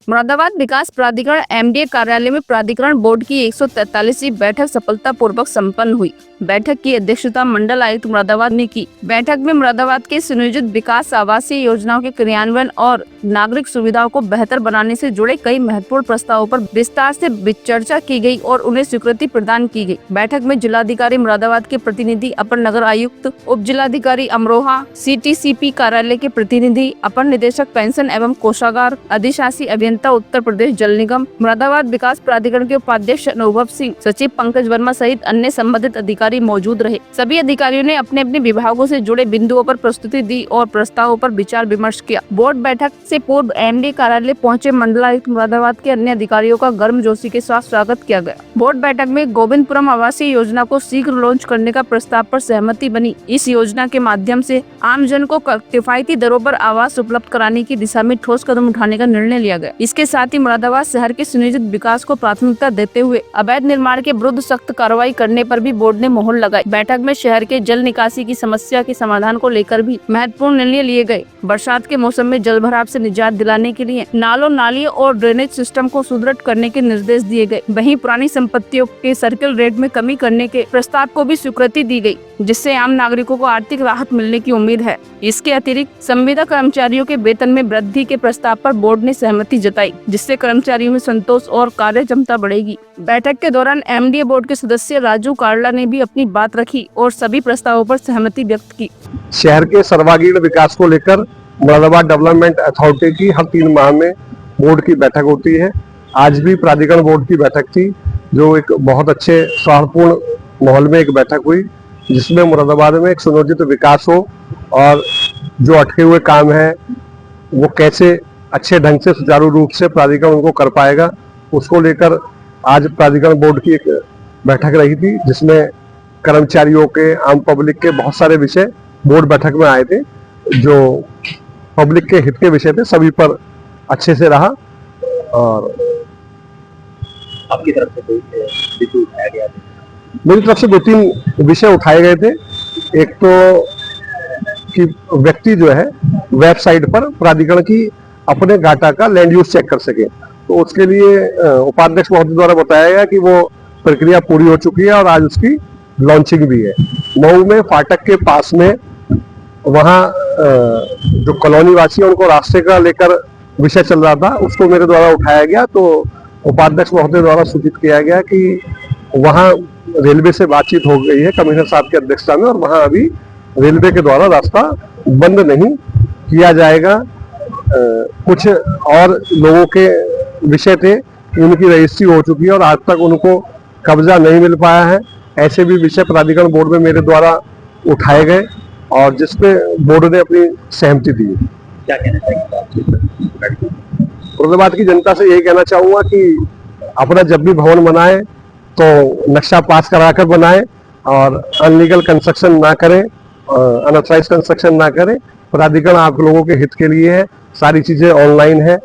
मुरादाबाद विकास प्राधिकरण एमडीए कार्यालय में प्राधिकरण बोर्ड की 143वीं बैठक सफलतापूर्वक संपन्न हुई। बैठक की अध्यक्षता मंडल आयुक्त मुरादाबाद ने की। बैठक में मुरादाबाद के सुनियोजित विकास, आवासीय योजनाओं के क्रियान्वयन और नागरिक सुविधाओं को बेहतर बनाने से जुड़े कई महत्वपूर्ण प्रस्तावों पर विस्तार से चर्चा की गई और उन्हें स्वीकृति प्रदान की गई। बैठक में जिलाधिकारी मुरादाबाद के प्रतिनिधि, अपर नगर आयुक्त, उप जिलाधिकारी अमरोहा, सीटीसीपी कार्यालय के प्रतिनिधि, अपर निदेशक पेंशन एवं कोषागार, अधिशासी अभियंता उत्तर प्रदेश जल निगम, मुरादाबाद विकास प्राधिकरण के उपाध्यक्ष अनुभव सिंह, सचिव पंकज वर्मा सहित अन्य संबंधित अधिकारी मौजूद रहे। सभी अधिकारियों ने अपने अपने विभागों से जुड़े बिंदुओं पर प्रस्तुति दी और प्रस्तावों पर विचार विमर्श किया। बोर्ड बैठक से पूर्व एमडी कार्यालय पहुंचे मंडलायुक्त मुरादाबाद के अन्य अधिकारियों का गर्मजोशी के साथ स्वागत किया गया। बोर्ड बैठक में गोविंदपुरम आवासीय योजना को शीघ्र लॉन्च करने का प्रस्ताव पर सहमति बनी। इस योजना के माध्यम से आमजन को किफायती दरों पर आवास उपलब्ध कराने की दिशा में ठोस कदम उठाने का निर्णय लिया गया। इसके साथ ही मुरादाबाद शहर के सुनियोजित विकास को प्राथमिकता देते हुए अवैध निर्माण के विरुद्ध सख्त कार्रवाई करने पर भी बोर्ड ने मोहर लगाई। बैठक में शहर के जल निकासी की समस्या के समाधान को लेकर भी महत्वपूर्ण निर्णय लिए गए। बरसात के मौसम में जल भराव से निजात दिलाने के लिए नालों, नालियों और ड्रेनेज सिस्टम को सुदृढ़ करने के निर्देश दिए गए। वहीं पुरानी संपत्तियों के सर्किल रेट में कमी करने के प्रस्ताव को भी स्वीकृति दी गई, जिससे आम नागरिकों को आर्थिक राहत मिलने की उम्मीद है। इसके अतिरिक्त संविदा कर्मचारियों के वेतन में वृद्धि के प्रस्ताव पर बोर्ड ने सहमति जताई, जिससे कर्मचारियों में संतोष और कार्य क्षमता बढ़ेगी। बैठक के दौरान एमडीए बोर्ड के सदस्य राजू कार्ला ने भी अपनी बात रखी और सभी प्रस्तावों पर सहमति व्यक्त की। शहर के सर्वांगीण विकास को लेकर मुरादाबाद डेवलपमेंट अथॉरिटी की हर 3 माह में बोर्ड की बैठक होती है। आज भी प्राधिकरण बोर्ड की बैठक थी, जो एक बहुत अच्छे सौहार्दपूर्ण माहौल में एक बैठक हुई, जिसमें मुरादाबाद में एक सुनियोजित विकास हो और जो अटके हुए काम है वो कैसे अच्छे ढंग से सुचारू रूप से प्राधिकरण उनको कर पाएगा, उसको लेकर आज प्राधिकरण बोर्ड की एक बैठक रही थी, जिसमें कर्मचारियों के, आम पब्लिक के बहुत सारे विषय बोर्ड बैठक में आए थे, जो पब्लिक के हित के विषय थे। सभी पर अच्छे से रहा। और आपकी तरफ से कोई विषय उठाया गया? मेरी तरफ से 2-3 विषय उठाए गए थे। एक तो कि व्यक्ति जो है वेबसाइट पर प्राधिकरण की अपने डाटा का लैंड यूज चेक कर सके, तो उसके लिए उपाध्यक्ष महोदय द्वारा बताया गया कि वो प्रक्रिया पूरी हो चुकी है और आज उसकी लॉन्चिंग भी है। मऊ में फाटक के पास में वहाँ जो कॉलोनी वासी है उनको रास्ते का लेकर विषय चल रहा था, उसको मेरे द्वारा उठाया गया। तो उपाध्यक्ष महोदय द्वारा सूचित किया गया कि वहाँ रेलवे से बातचीत हो गई है कमिश्नर साहब की अध्यक्षता में, और वहाँ अभी रेलवे के द्वारा रास्ता बंद नहीं किया जाएगा। कुछ और लोगों के विषय थे, उनकी रजिस्ट्री हो चुकी है और आज तक उनको कब्जा नहीं मिल पाया है। ऐसे भी विषय प्राधिकरण बोर्ड में मेरे द्वारा उठाए गए और जिसपे बोर्ड ने अपनी सहमति दी। क्या कहना चाहिए? मुरादाबाद की जनता से यही कहना चाहूंगा कि अपना जब भी भवन बनाए तो नक्शा पास कराकर बनाए और अनलीगल कंस्ट्रक्शन ना करें, अनऑथराइज कंस्ट्रक्शन ना करें। प्राधिकरण आप लोगों के हित के लिए है, सारी चीजें ऑनलाइन है।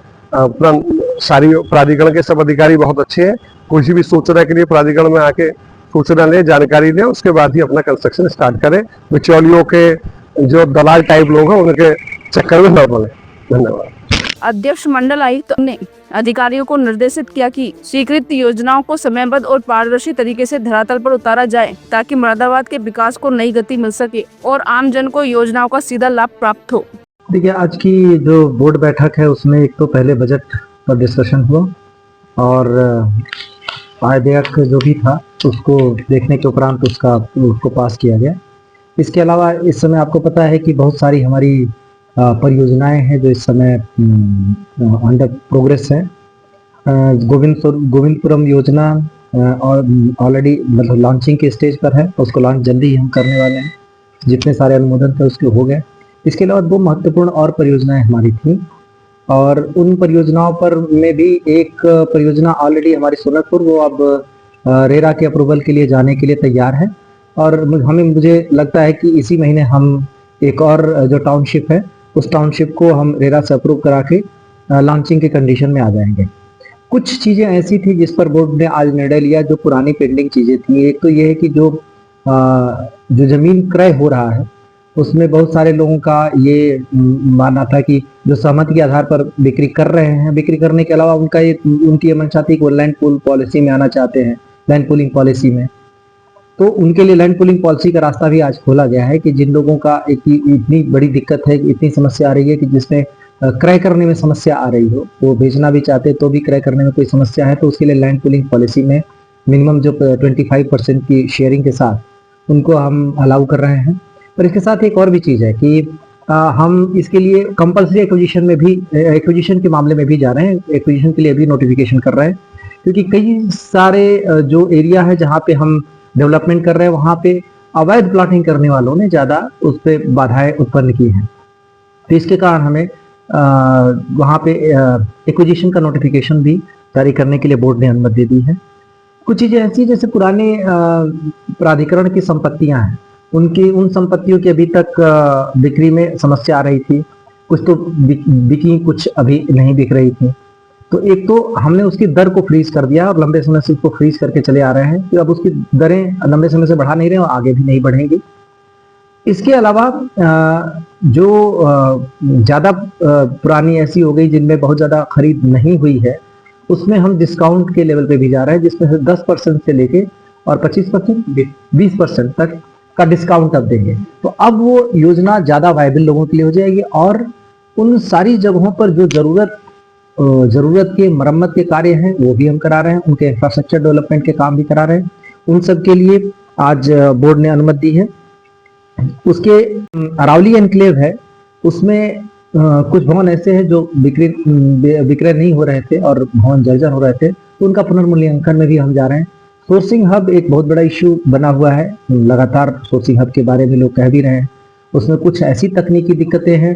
सारी प्राधिकरण के सब अधिकारी बहुत अच्छे हैं। किसी भी सूचना के लिए प्राधिकरण में आके सूचना ले, जानकारी ले, उसके बाद ही अपना कंस्ट्रक्शन स्टार्ट करें। बिचौलियों के जो दलाल टाइप लोग हैं उनके चक्कर में न पड़े। धन्यवाद। अध्यक्ष मंडल आयुक्त ने अधिकारियों को निर्देशित किया कि स्वीकृत योजनाओं को समयबद्ध और पारदर्शी तरीके से धरातल पर उतारा जाए, ताकि मुरादाबाद के विकास को नई गति मिल सके और आम जन को योजनाओं का सीधा लाभ प्राप्त हो। देखिए, आज की जो बोर्ड बैठक है उसमें एक तो पहले बजट पर डिस्कशन हुआ और आय व्यय जो भी था उसको देखने के उपरांत उसको पास किया गया। इसके अलावा इस समय आपको पता है कि बहुत सारी हमारी परियोजनाएं हैं जो इस समय अंडर प्रोग्रेस है। गोविंदपुरम योजना और ऑलरेडी मतलब लॉन्चिंग के स्टेज पर है, उसको लॉन्च जल्दी ही हम करने वाले हैं। जितने सारे अनुमोदन थे उसके हो गए। इसके अलावा 2 महत्वपूर्ण और परियोजनाएं हमारी थी और उन परियोजनाओं पर में भी एक परियोजना ऑलरेडी हमारी सोनकपुर, वो अब रेरा के अप्रूवल के लिए जाने के लिए तैयार है और मुझे लगता है कि इसी महीने हम एक और जो टाउनशिप है उस टाउनशिप को हम रेरा से अप्रूव करा के लॉन्चिंग के कंडीशन में आ जाएंगे। कुछ चीज़ें ऐसी थी जिस पर बोर्ड ने आज निर्णय लिया जो पुरानी पेंडिंग चीज़ें थी। एक तो ये है कि जो ज़मीन क्रय हो रहा है उसमें बहुत सारे लोगों का ये मानना था कि जो सहमति के आधार पर बिक्री कर रहे हैं, बिक्री करने के अलावा उनकी ये मंशा थी कि वो लैंड पूल पॉलिसी में आना चाहते हैं, लैंड पूलिंग पॉलिसी में। तो उनके लिए लैंड पूलिंग पॉलिसी का रास्ता भी आज खोला गया है कि जिन लोगों का इतनी बड़ी दिक्कत है, इतनी समस्या आ रही है कि जिसमें क्रय करने में समस्या आ रही हो, वो बेचना भी चाहते तो भी क्रय करने में कोई समस्या है, तो उसके लिए लैंड पूलिंग पॉलिसी में मिनिमम जो 25% की शेयरिंग के साथ उनको हम अलाउ कर रहे हैं। पर इसके साथ एक और भी चीज़ है कि हम इसके लिए कंपल्सरी एक्विजिशन में भी, एक्विजिशन के मामले में भी जा रहे हैं, एक्विजिशन के लिए भी नोटिफिकेशन कर रहे हैं, क्योंकि कई सारे जो एरिया है जहाँ पे हम डेवलपमेंट कर रहे हैं वहाँ पे अवैध प्लॉटिंग करने वालों ने ज़्यादा उस पर बाधाएं उत्पन्न की हैं। तो इसके कारण हमें वहाँ पे एक्विजिशन का नोटिफिकेशन भी जारी करने के लिए बोर्ड ने अनुमति दे दी है। कुछ चीज़ें ऐसी जैसे पुराने प्राधिकरण की संपत्तियां हैं, उन संपत्तियों की अभी तक बिक्री में समस्या आ रही थी, कुछ तो बिकी, कुछ अभी नहीं बिक रही थी। तो एक तो हमने उसकी दर को फ्रीज कर दिया और लंबे समय से उसको फ्रीज करके चले आ रहे हैं कि अब उसकी दरें लंबे समय से बढ़ा नहीं रहे और आगे भी नहीं बढ़ेंगी। इसके अलावा जो ज़्यादा पुरानी ऐसी हो गई जिनमें बहुत ज़्यादा खरीद नहीं हुई है, उसमें हम डिस्काउंट के लेवल पे भी जा रहे हैं, जिसमें से 10% से लेके और 25%, 20% तक का डिस्काउंट अब देंगे। तो अब वो योजना ज़्यादा वायबल लोगों के लिए हो जाएगी और उन सारी जगहों पर जो ज़रूरत के मरम्मत के कार्य हैं वो भी हम करा रहे हैं, उनके इंफ्रास्ट्रक्चर डेवलपमेंट के काम भी करा रहे हैं। उन सब के लिए आज बोर्ड ने अनुमति दी है। उसके अरावली एनक्लेव है, उसमें कुछ भवन ऐसे हैं जो विक्रय नहीं हो रहे थे और भवन जर्जर हो रहे थे, तो उनका पुनर्मूल्यांकन में भी हम जा रहे हैं। सोर्सिंग हब एक बहुत बड़ा इश्यू बना हुआ है, लगातार सोर्सिंग हब के बारे में लोग कह भी रहे हैं। उसमें कुछ ऐसी तकनीकी दिक्कतें हैं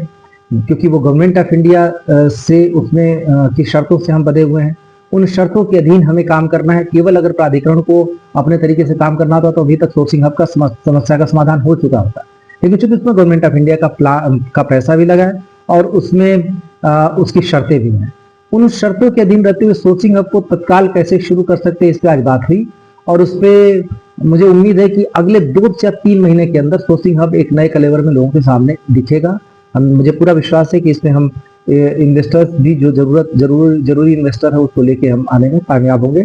क्योंकि वो गवर्नमेंट ऑफ इंडिया से उसमें की शर्तों से हम बंधे हुए हैं, उन शर्तों के अधीन हमें काम करना है। केवल अगर प्राधिकरण को अपने तरीके से काम करना होता तो अभी तक सोर्सिंग हब का समस्या का समाधान हो चुका होता, लेकिन चूंकि उसमें गवर्नमेंट ऑफ इंडिया का पैसा भी लगा है और उसमें उसकी शर्तें भी हैं। उन शर्तों के अधीन रहते हुए सोर्सिंग हब को तत्काल कैसे शुरू कर सकते हैं, इस पर आज बात हुई और उस पर मुझे उम्मीद है कि अगले 2 या 3 महीने के अंदर सोर्सिंग हब एक नए कलेवर में लोगों के सामने दिखेगा। मुझे पूरा विश्वास है कि इसमें हम इन्वेस्टर्स भी जो जरूरी इन्वेस्टर है उसको लेके हम आने में कामयाब होंगे।